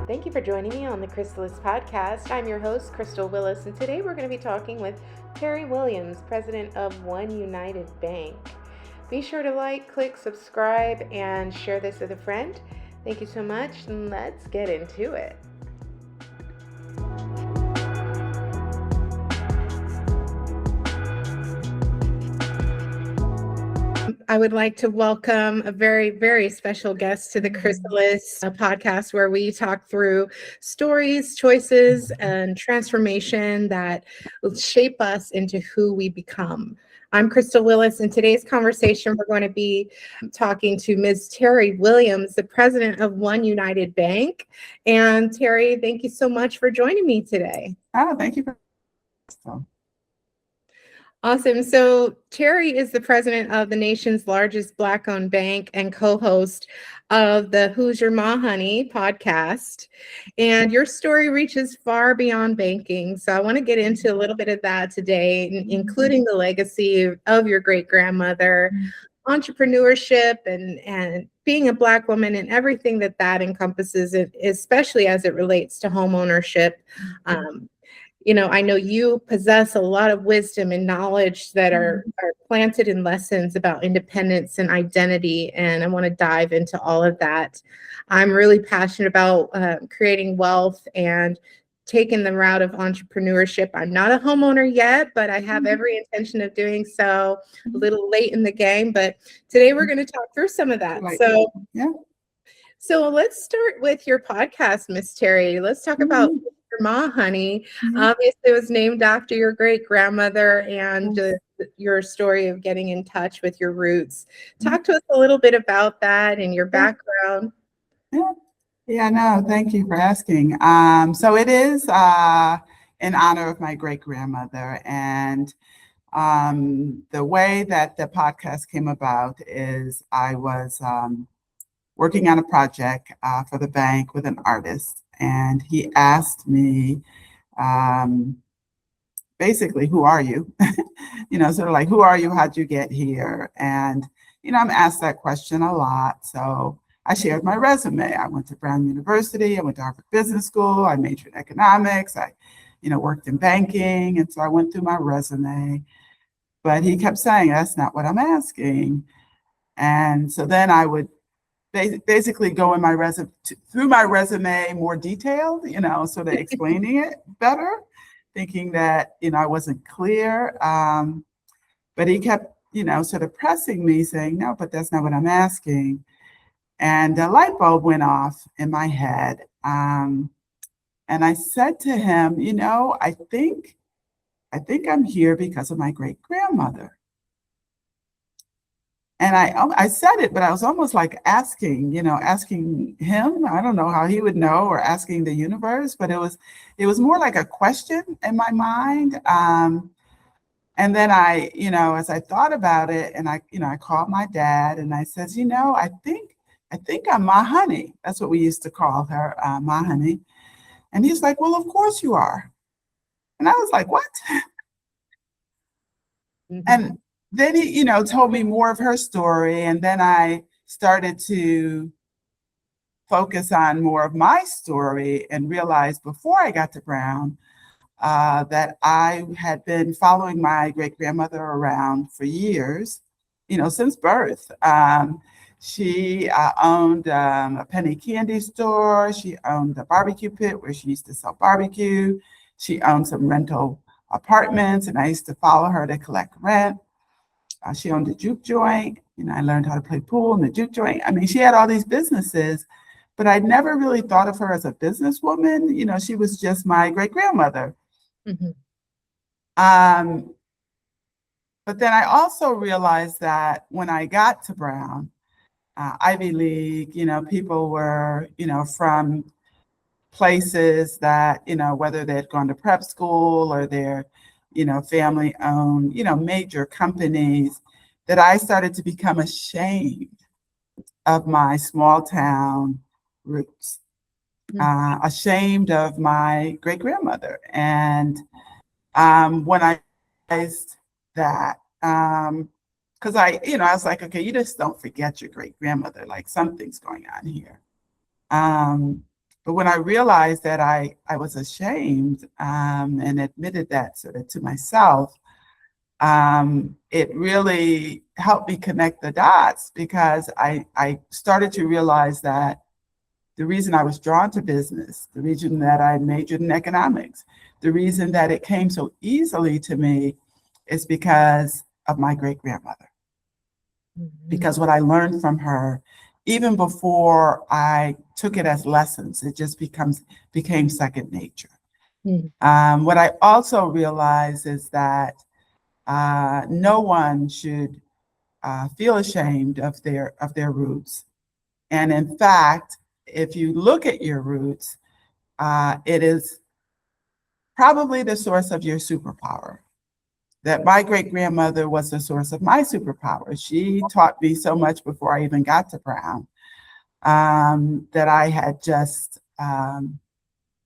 Thank you for joining me on the Crysalis podcast. I'm your host, Crystal Willis, and today we're going to be talking with Teri Williams, president of OneUnited Bank. Be sure to like, click, subscribe, and share this with a friend. Thank you so much, and let's get into it. I would like to welcome a very, very special guest to the Crysalis podcast, where we talk through stories, choices, and transformation that will shape us into who we become. I'm Crystal Willis. In today's conversation, we're going to be talking to Ms. Teri Williams, the president of OneUnited Bank. And Teri, thank you so much for joining me today. Oh, thank you for Awesome. So Teri is the president of the nation's largest Black-owned bank and co-host of the Who's Your Ma Honey podcast. And your story reaches far beyond banking. So I want to get into a little bit of that today, including the legacy of your great-grandmother, entrepreneurship, and being a Black woman and everything that encompasses, especially as it relates to homeownership. I know you possess a lot of wisdom and knowledge that are planted in lessons about independence and identity, and I want to dive into all of that. I'm really passionate about creating wealth and taking the route of entrepreneurship. I'm not a homeowner yet, but I have every intention of doing so. A little late in the game, but today we're going to talk through some of that. So let's start with your podcast, Miss Teri. Let's talk about Your Ma Honey. Obviously, it was named after your great-grandmother and your story of getting in touch with your roots. Talk to us a little bit about that and your background. No, thank you for asking. So it is in honor of my great-grandmother. And the way that the podcast came about is I was working on a project for the bank with an artist. And he asked me, basically, who are you? Sort of like, who are you? How'd you get here? And, I'm asked that question a lot. So I shared my resume. I went to Brown University. I went to Harvard Business School. I majored in economics. I, worked in banking. And so I went through my resume. But he kept saying, that's not what I'm asking. And so then I would basically go in through my resume more detailed, sort of explaining it better, thinking that, I wasn't clear. But he kept, sort of pressing me saying, no, but that's not what I'm asking. And a light bulb went off in my head. And I said to him, I think I'm here because of my great-grandmother. And I said it, but I was almost like asking him. I don't know how he would know, or asking the universe, but it was more like a question in my mind. And then I, as I thought about it, and I called my dad and I says, I think I'm Ma Honey. That's what we used to call her, Ma Honey. And he's like, well, of course you are. And I was like, what? And then he, told me more of her story. And then I started to focus on more of my story and realized before I got to Brown that I had been following my great-grandmother around for years, since birth. She owned a penny candy store. She owned a barbecue pit where she used to sell barbecue. She owned some rental apartments, and I used to follow her to collect rent. She owned a juke joint. I learned how to play pool in the juke joint. I mean, she had all these businesses, but I never really thought of her as a businesswoman. She was just my great-grandmother. But then I also realized that when I got to Brown, Ivy League, people were, from places that, whether they had gone to prep school or they're, family owned, major companies, that I started to become ashamed of my small town roots, ashamed of my great-grandmother. And when I realized that, because I was like, okay, you just don't forget your great-grandmother, like something's going on here. But when I realized that I was ashamed and admitted that sort of to myself, it really helped me connect the dots because I started to realize that the reason I was drawn to business, the reason that I majored in economics, the reason that it came so easily to me is because of my great grandmother. Because what I learned from her, even before I took it as lessons, it just became second nature. What I also realized is that no one should feel ashamed of their roots. And in fact, if you look at your roots, it is probably the source of your superpower. That my great grandmother was the source of my superpower. She taught me so much before I even got to Brown that I had just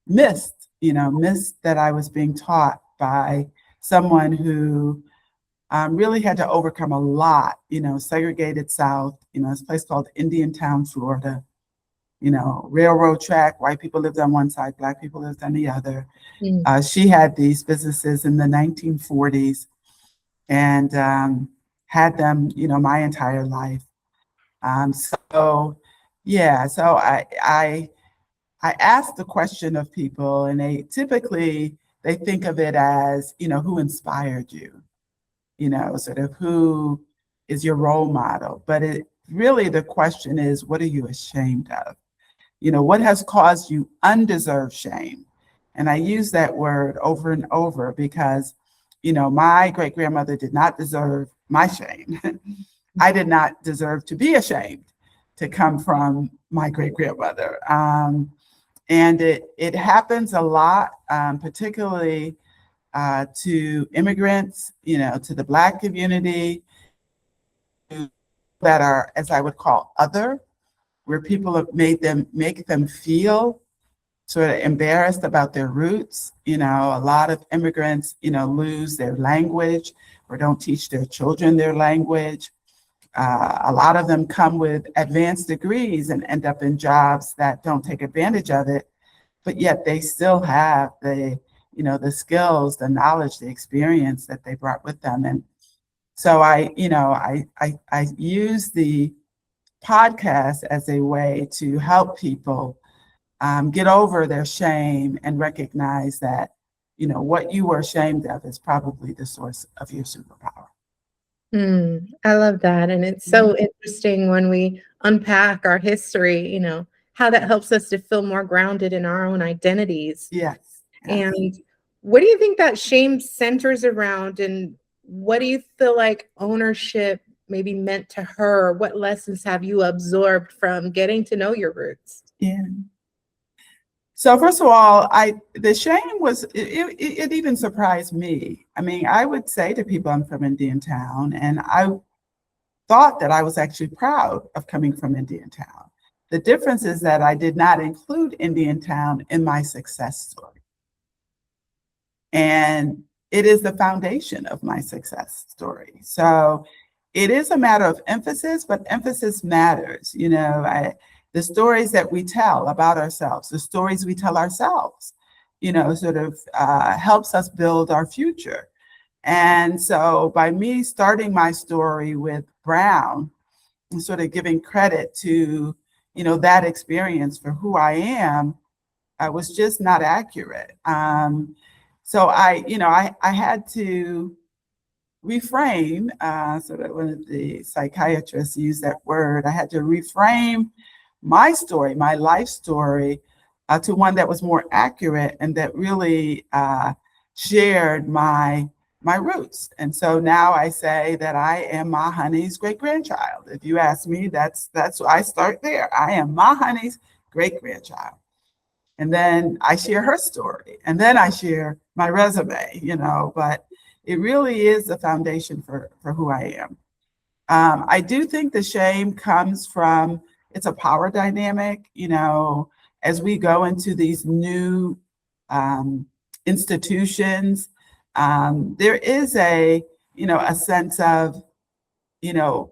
missed that I was being taught by someone who really had to overcome a lot, segregated South, this place called Indiantown, Florida, railroad track, white people lived on one side, Black people lived on the other. She had these businesses in the 1940s and had them, my entire life. So I asked the question of people, and they think of it as, who inspired you, sort of who is your role model. But the question is, what are you ashamed of? What has caused you undeserved shame? And I use that word over and over because, my great grandmother did not deserve my shame. I did not deserve to be ashamed to come from my great grandmother. And it happens a lot, particularly to immigrants, to the Black community that are, as I would call, other, where people have make them feel sort of embarrassed about their roots. A lot of immigrants, lose their language or don't teach their children their language. A lot of them come with advanced degrees and end up in jobs that don't take advantage of it, but yet they still have the skills, the knowledge, the experience that they brought with them. And so I use the podcast as a way to help people get over their shame and recognize that, what you were ashamed of is probably the source of your superpower. I love that. And it's so interesting when we unpack our history, how that helps us to feel more grounded in our own identities. Yes. And what do you think that shame centers around? And what do you feel like ownership maybe meant to her? What lessons have you absorbed from getting to know your roots? Yeah. So first of all, the shame was, it even surprised me. I mean, I would say to people I'm from Indiantown, and I thought that I was actually proud of coming from Indiantown. The difference is that I did not include Indiantown in my success story. And it is the foundation of my success story. So it is a matter of emphasis, but emphasis matters. The stories that we tell about ourselves, the stories we tell ourselves, sort of helps us build our future. And so by me starting my story with Brown and sort of giving credit to, that experience for who I am, was just not accurate. So I had to reframe, sort of one of the psychiatrists used that word, I had to reframe my story, my life story, to one that was more accurate and that really shared my roots. And so now I say that I am Ma Honey's great grandchild. If you ask me, that's I start there. I am Ma Honey's great grandchild. And then I share her story, and then I share my resume, but it really is the foundation for who I am. I do think the shame comes from, it's a power dynamic, as we go into these new institutions, there is a sense of,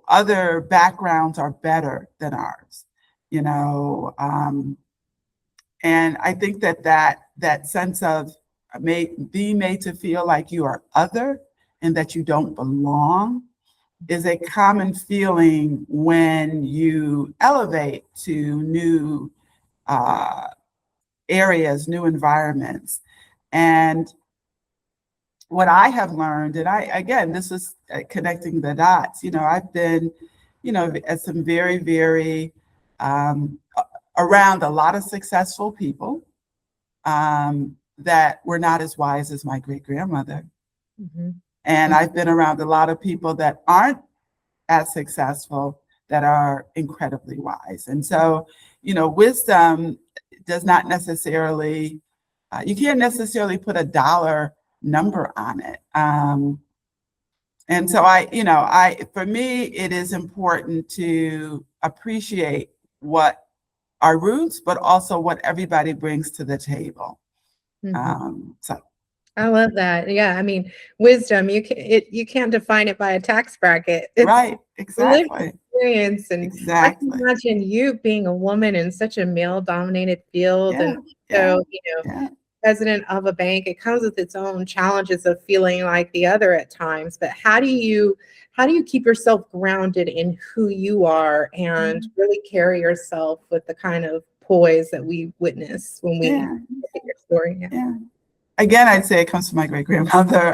other backgrounds are better than ours, And I think that sense of being made to feel like you are other and that you don't belong is a common feeling when you elevate to new areas, new environments. And what I have learned, and again, this is connecting the dots, I've been, at some very, very, around a lot of successful people that were not as wise as my great grandmother. Mm-hmm. And I've been around a lot of people that aren't as successful that are incredibly wise. And so, wisdom does not necessarily, you can't necessarily put a dollar number on it. And so for me, it is important to appreciate what our roots, but also what everybody brings to the table. Mm-hmm. So I love that. Yeah, I mean, wisdom, you can't define it by a tax bracket. It's right, lived exactly. experience. And I can Exactly. imagine you being a woman in such a male-dominated field, Yeah, and so, yeah. president of a bank, it comes with its own challenges of feeling like the other at times. But how do you keep yourself grounded in who you are and really carry yourself with the kind of poise that we witness when we look at your story? Yeah. Again, I'd say it comes from my great grandmother.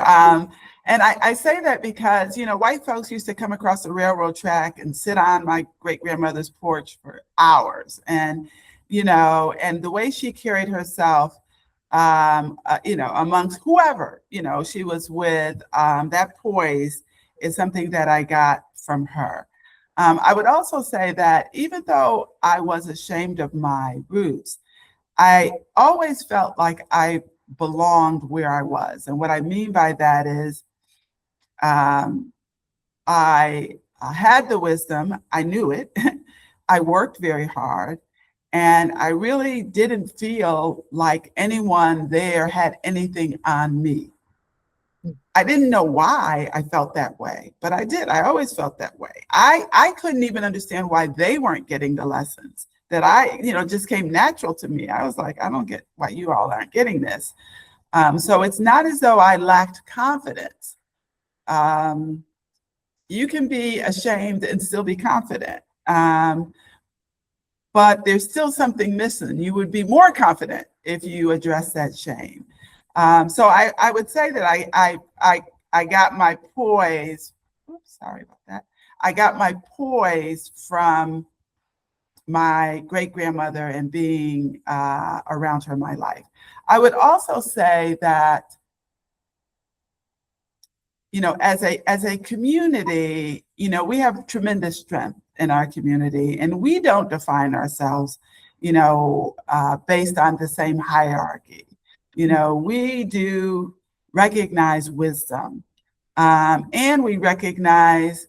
And I say that because, white folks used to come across the railroad track and sit on my great grandmother's porch for hours. And, and the way she carried herself, amongst whoever, she was with, that poise is something that I got from her. I would also say that even though I was ashamed of my roots, I always felt like I belonged where I was. And what I mean by that is I had the wisdom, I knew it, I worked very hard, and I really didn't feel like anyone there had anything on me. I didn't know why I felt that way, but I did. I always felt that way. I couldn't even understand why they weren't getting the lessons that just came natural to me. I was like, I don't get why you all aren't getting this. So it's not as though I lacked confidence. You can be ashamed and still be confident. But there's still something missing. You would be more confident if you address that shame. So I would say that I got my poise. Oops, sorry about that. I got my poise from my great grandmother and being around her in my life. I would also say that, as a community, we have tremendous strength in our community, and we don't define ourselves, based on the same hierarchy. We do recognize wisdom, and we recognize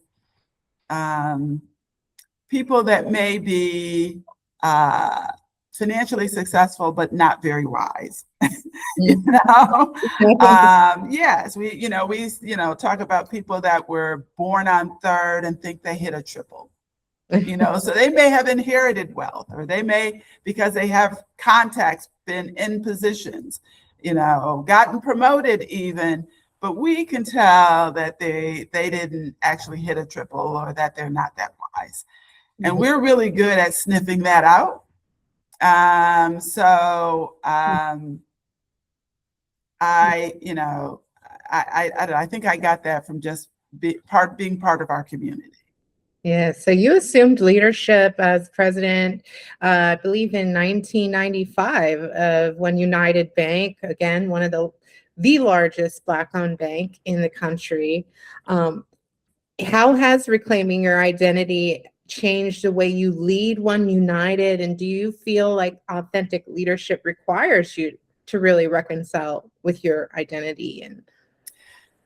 people that may be financially successful but not very wise. Yes, we talk about people that were born on third and think they hit a triple. So they may have inherited wealth, or they may, because they have contacts, been in positions, gotten promoted even, but we can tell that they didn't actually hit a triple, or that they're not that wise. And we're really good at sniffing that out. I think I got that from just being part of our community. Yeah, so you assumed leadership as president, I believe in 1995 of OneUnited Bank, again, one of the largest Black-owned bank in the country. How has reclaiming your identity changed the way you lead OneUnited, and do you feel like authentic leadership requires you to really reconcile with your identity? And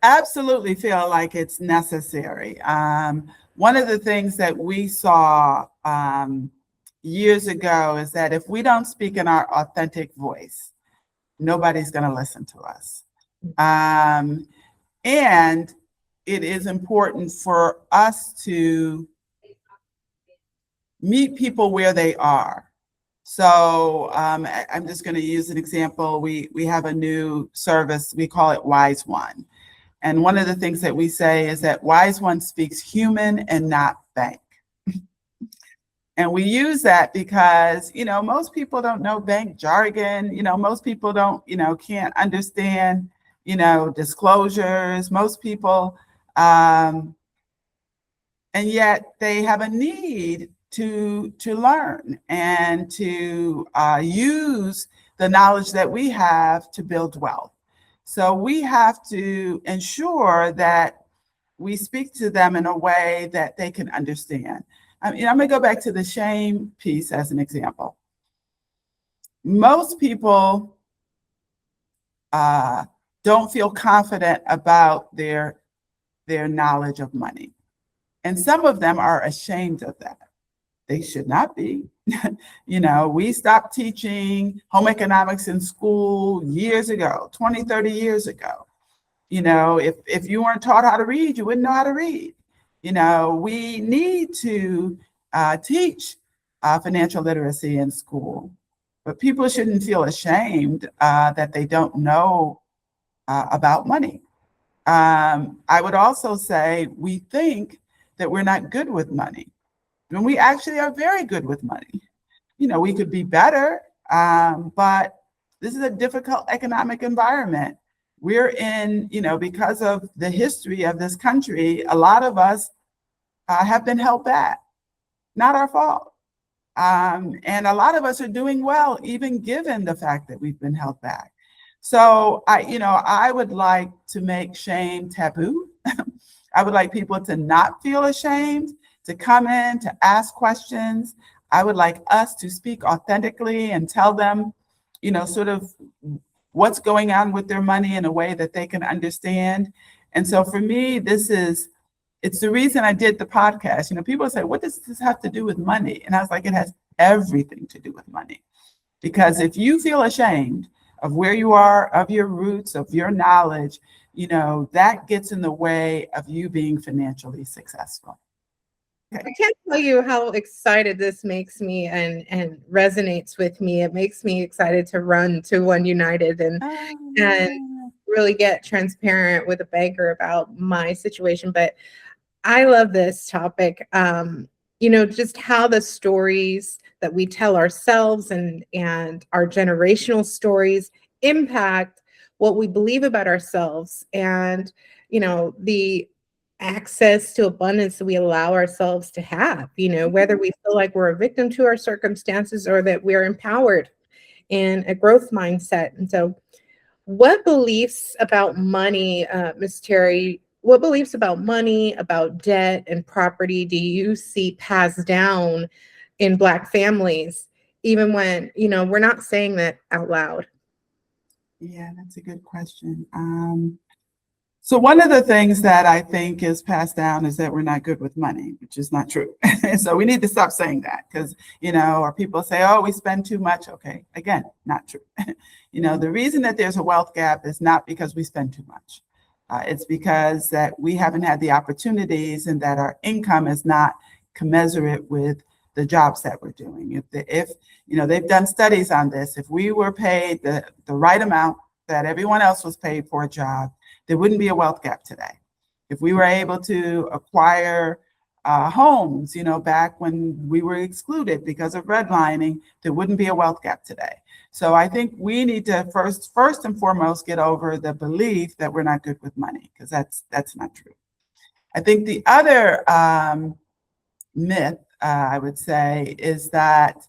absolutely feel like it's necessary. One of the things that we saw years ago is that if we don't speak in our authentic voice, nobody's going to listen to us. And it is important for us to meet people where they are. So I'm just going to use an example. We have a new service. We call it Wise One. And one of the things that we say is that Wise One speaks human and not bank. And we use that because, most people don't know bank jargon. Most people don't, can't understand, disclosures. Most people, and yet they have a need to learn and to use the knowledge that we have to build wealth. So we have to ensure that we speak to them in a way that they can understand. I'm going to go back to the shame piece as an example. Most people don't feel confident about their knowledge of money. And some of them are ashamed of that. They should not be. We stopped teaching home economics in school years ago, 20, 30 years ago. If you weren't taught how to read, you wouldn't know how to read. We need to teach financial literacy in school, but people shouldn't feel ashamed that they don't know about money. I would also say we think that we're not good with money, when we actually are very good with money. We could be better, but this is a difficult economic environment. We're in, because of the history of this country, a lot of us have been held back. Not our fault. And a lot of us are doing well, even given the fact that we've been held back. So I would like to make shame taboo. I would like people to not feel ashamed, to come in, to ask questions. I would like us to speak authentically and tell them, sort of what's going on with their money in a way that they can understand. And so for me, it's the reason I did the podcast. People say, what does this have to do with money? And I was like, it has everything to do with money. Because if you feel ashamed of where you are, of your roots, of your knowledge, that gets in the way of you being financially successful. Okay. I can't tell you how excited this makes me and resonates with me. It makes me excited to run to OneUnited and really get transparent with a banker about my situation. But I love this topic. Just how the stories that we tell ourselves and our generational stories impact what we believe about ourselves and, the access to abundance that we allow ourselves to have, whether we feel like we're a victim to our circumstances or that we're empowered in a growth mindset. And so what beliefs about money, Ms. Teri, what beliefs about money, about debt and property do you see passed down in Black families, even when, we're not saying that out loud? Yeah, that's a good question. So one of the things that I think is passed down is that we're not good with money, which is not true. So we need to stop saying that because, or people say, oh, we spend too much. Okay, again, not true. The reason that there's a wealth gap is not because we spend too much. It's because that we haven't had the opportunities and that our income is not commensurate with the jobs that we're doing. If they've done studies on this, if we were paid the right amount that everyone else was paid for a job, there wouldn't be a wealth gap today. If we were able to acquire homes, back when we were excluded because of redlining, there wouldn't be a wealth gap today. So I think we need to first and foremost get over the belief that we're not good with money, because that's not true. I think the other myth, I would say, is that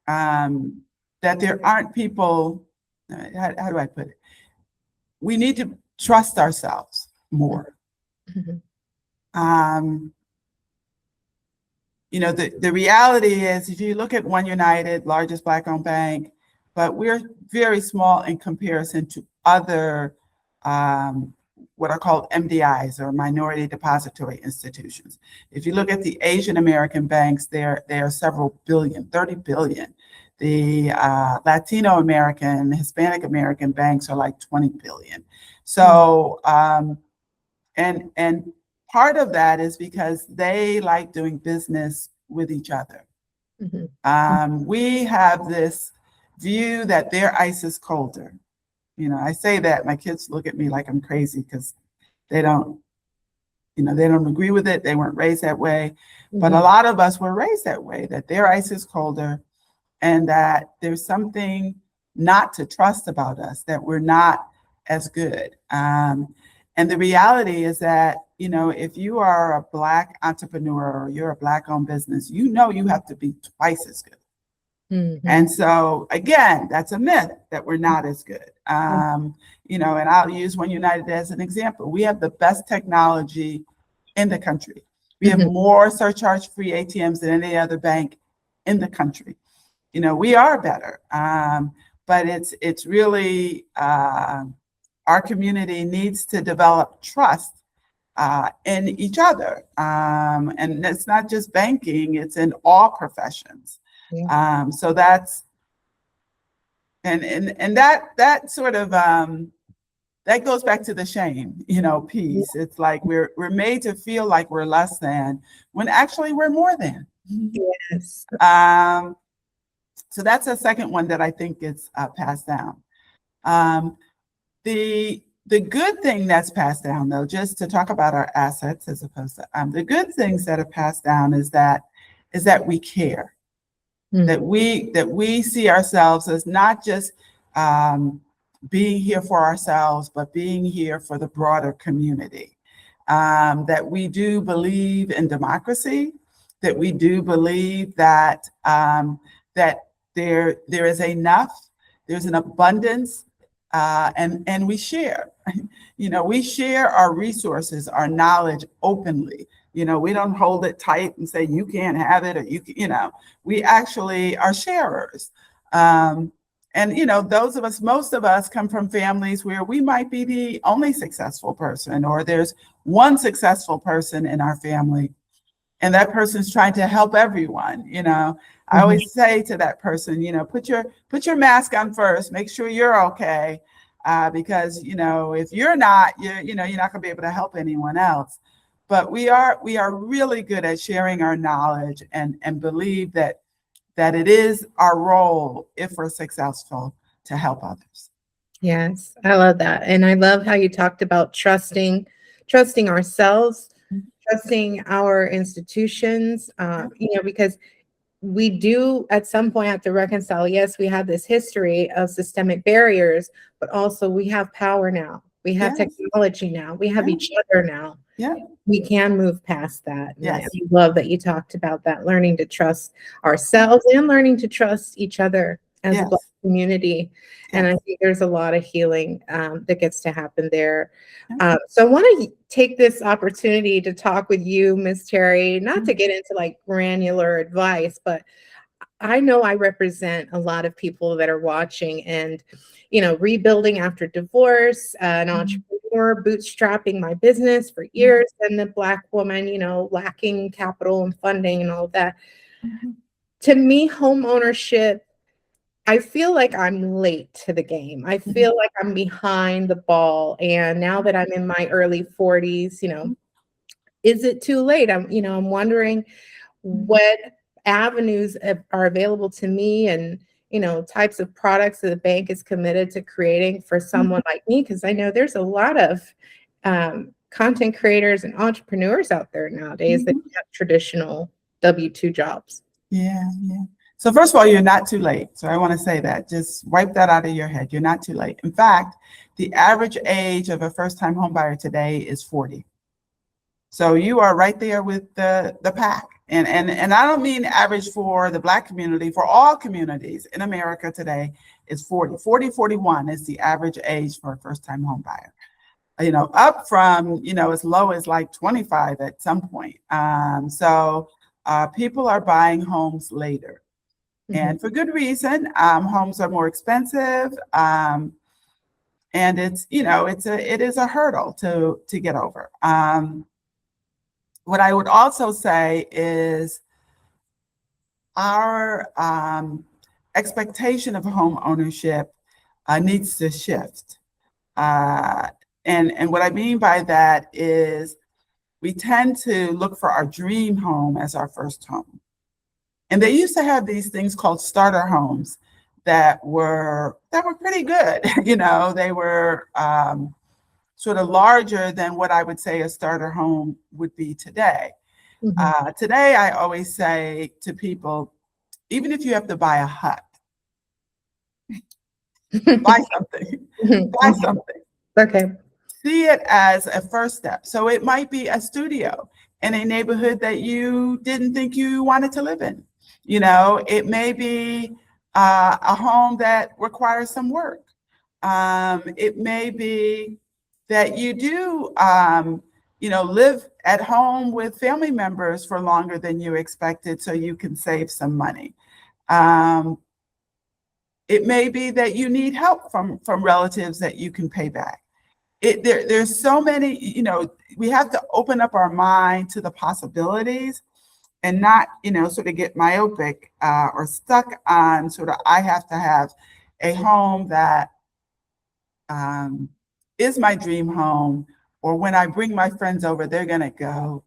there aren't people. How do I put it? We need to trust ourselves more. Mm-hmm. The reality is, if you look at OneUnited, largest Black-owned bank, but we're very small in comparison to other what are called MDIs, or minority depository institutions. If you look at the Asian American banks, there are several billion, 30 billion. The Latino American, Hispanic American banks are like 20 billion. So, and part of that is because they like doing business with each other. We have this view that their ice is colder. I say that, my kids look at me like I'm crazy because they don't agree with it. They weren't raised that way. But a lot of us were raised that way, that their ice is colder and that there's something not to trust about us, that we're not as good. And the reality is that, if you are a Black entrepreneur or you're a Black-owned business, you have to be twice as good. And so, again, that's a myth that we're not as good. And I'll use OneUnited as an example. We have the best technology in the country. We have more surcharge-free ATMs than any other bank in the country. We are better, but it's really our community needs to develop trust in each other, and it's not just banking; it's in all professions. So that's and that sort of that goes back to the shame, piece. It's like we're made to feel like we're less than when actually we're more than. Yes. So that's a second one that I think is passed down. The good thing that's passed down, though, just to talk about our assets as opposed to the good things that are passed down is that we care, that we see ourselves as not just being here for ourselves, but being here for the broader community. That we do believe in democracy, that we do believe that that there is enough, there's an abundance, and we share. We share our resources, our knowledge openly. We don't hold it tight and say you can't have it, or we actually are sharers. And most of us come from families where we might be the only successful person, or there's one successful person in our family, and that person's trying to help everyone. I always say to that person, put your mask on first, make sure you're okay, because if you're not, you're not going to be able to help anyone else. But we are really good at sharing our knowledge and believe that it is our role, if we're successful, to help others. Yes, I love that. And I love how you talked about trusting ourselves, trusting our institutions, because we do at some point have to reconcile. Yes, we have this history of systemic barriers, but also we have power now. We have technology now. We have each other now. Yeah. We can move past that. Yes. I love that you talked about that, learning to trust ourselves and learning to trust each other as a Black community. And I think there's a lot of healing that gets to happen there. So I want to take this opportunity to talk with you, Ms. Teri, not to get into like granular advice, but I know I represent a lot of people that are watching and, rebuilding after divorce, an entrepreneur, bootstrapping my business for years, and the Black woman, lacking capital and funding and all of that. To me, home ownership, I feel like I'm late to the game. I feel like I'm behind the ball. And now that I'm in my early 40s, is it too late? I'm wondering what avenues are available to me and, types of products that the bank is committed to creating for someone like me. Because I know there's a lot of content creators and entrepreneurs out there nowadays that have traditional W-2 jobs. Yeah. So first of all, you're not too late. So I want to say that. Just wipe that out of your head. You're not too late. In fact, the average age of a first-time home buyer today is 40. So you are right there with the pack. And I don't mean average for the Black community, for all communities in America today is 40. 41 is the average age for a first-time home buyer. Up from, as low as like 25 at some point. So people are buying homes later. And for good reason. Homes are more expensive. And it's, it is a hurdle to get over. What I would also say is our expectation of home ownership needs to shift. And what I mean by that is we tend to look for our dream home as our first home. And they used to have these things called starter homes that were pretty good. They were sort of larger than what I would say a starter home would be today. Today, I always say to people, even if you have to buy a hut, buy something, buy something. Okay. See it as a first step. So it might be a studio in a neighborhood that you didn't think you wanted to live in. It may be a home that requires some work. It may be that you do, live at home with family members for longer than you expected so you can save some money. It may be that you need help from relatives that you can pay back. There's so many, we have to open up our mind to the possibilities and not, sort of get myopic or stuck on sort of, I have to have a home that is my dream home, or when I bring my friends over, they're going to go,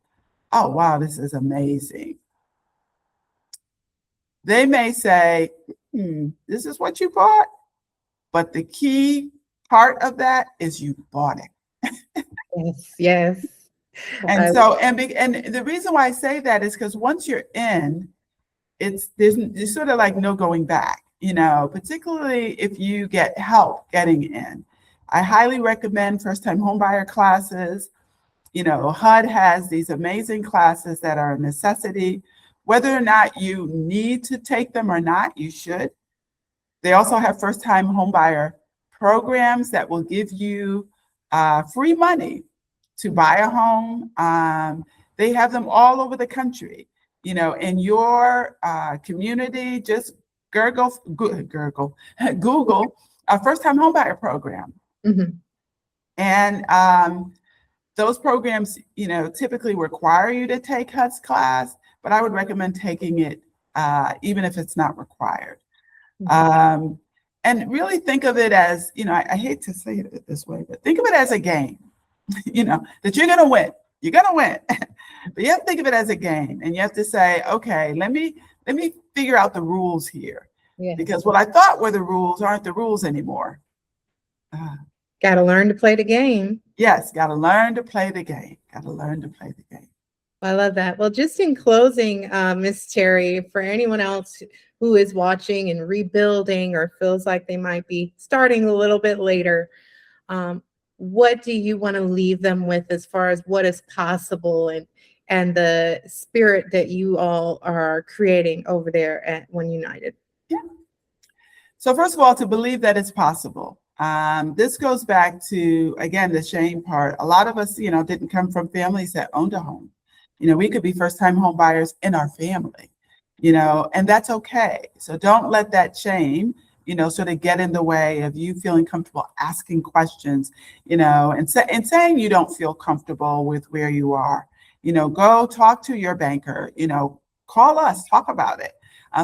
oh, wow, this is amazing. They may say, this is what you bought, but the key part of that is you bought it. Yes. And so, and the reason why I say that is because once you're in, there's sort of like no going back, particularly if you get help getting in. I highly recommend first-time homebuyer classes. HUD has these amazing classes that are a necessity. Whether or not you need to take them or not, you should. They also have first-time homebuyer programs that will give you free money to buy a home. They have them all over the country. In your community, just Google a first-time homebuyer program. And those programs, typically require you to take HUD's class, but I would recommend taking it even if it's not required. And really think of it as, I hate to say it this way, but think of it as a game, that you're going to win. You're going to win. But you have to think of it as a game. And you have to say, okay, let me figure out the rules here. Yeah. Because what I thought were the rules aren't the rules anymore. Got to learn to play the game. Yes, got to learn to play the game. Got to learn to play the game. I love that. Well, just in closing, Miss Teri, for anyone else who is watching and rebuilding or feels like they might be starting a little bit later, what do you want to leave them with as far as what is possible and the spirit that you all are creating over there at OneUnited? Yeah. So first of all, to believe that it's possible. This goes back to, again, the shame part. A lot of us, didn't come from families that owned a home. We could be first-time home buyers in our family, and that's okay. So don't let that shame, sort of get in the way of you feeling comfortable asking questions, and saying you don't feel comfortable with where you are. Go talk to your banker, call us, talk about it.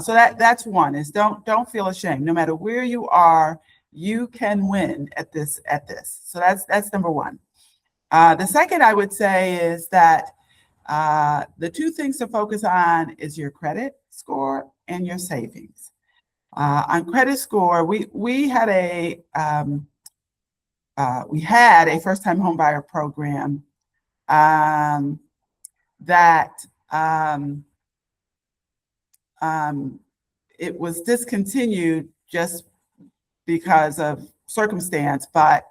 So that's one, is don't feel ashamed. No matter where you are, you can win at this. So that's number one. The second I would say is that the two things to focus on is your credit score and your savings. On credit score, we had a first-time homebuyer program that it was discontinued just because of circumstance. But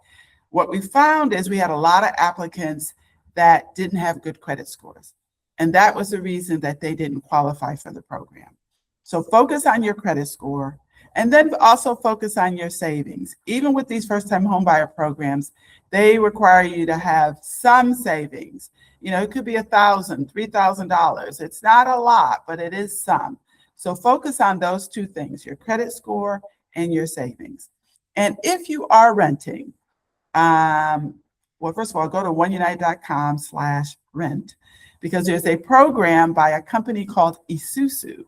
what we found is we had a lot of applicants that didn't have good credit scores. And that was the reason that they didn't qualify for the program. So focus on your credit score, and then also focus on your savings. Even with these first-time homebuyer programs, they require you to have some savings. It could be $1,000, $3,000. It's not a lot, but it is some. So focus on those two things, your credit score and your savings. And if you are renting, well, first of all, go to oneunited.com/rent, because there's a program by a company called Isusu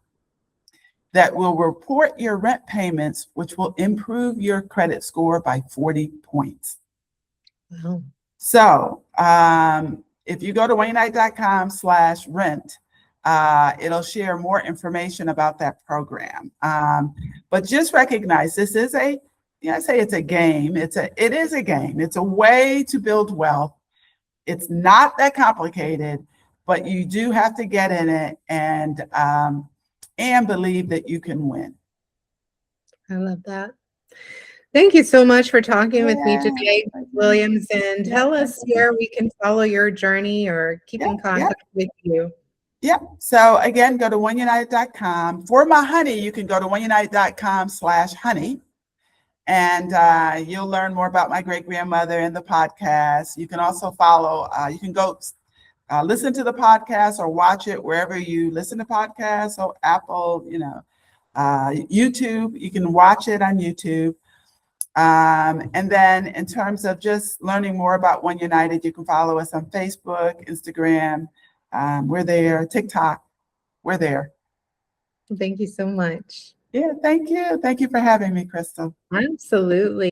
that will report your rent payments, which will improve your credit score by 40 points. Wow. So if you go to oneunited.com/rent, it'll share more information about that program. But just recognize this is I say it's a game. It is a game. It's a way to build wealth. It's not that complicated, but you do have to get in it and believe that you can win. I love that. Thank you so much for talking with me today, Williams, and tell us where we can follow your journey or keep in contact with you. Yep. So again, go to OneUnited.com. For my honey, you can go to OneUnited.com/honey. And you'll learn more about my great-grandmother and the podcast. You can also follow, you can go listen to the podcast or watch it wherever you listen to podcasts. So Apple, YouTube, you can watch it on YouTube. And then in terms of just learning more about OneUnited, you can follow us on Facebook, Instagram. We're there, TikTok, we're there. Thank you so much. Yeah, thank you. Thank you for having me, Crystal. Absolutely.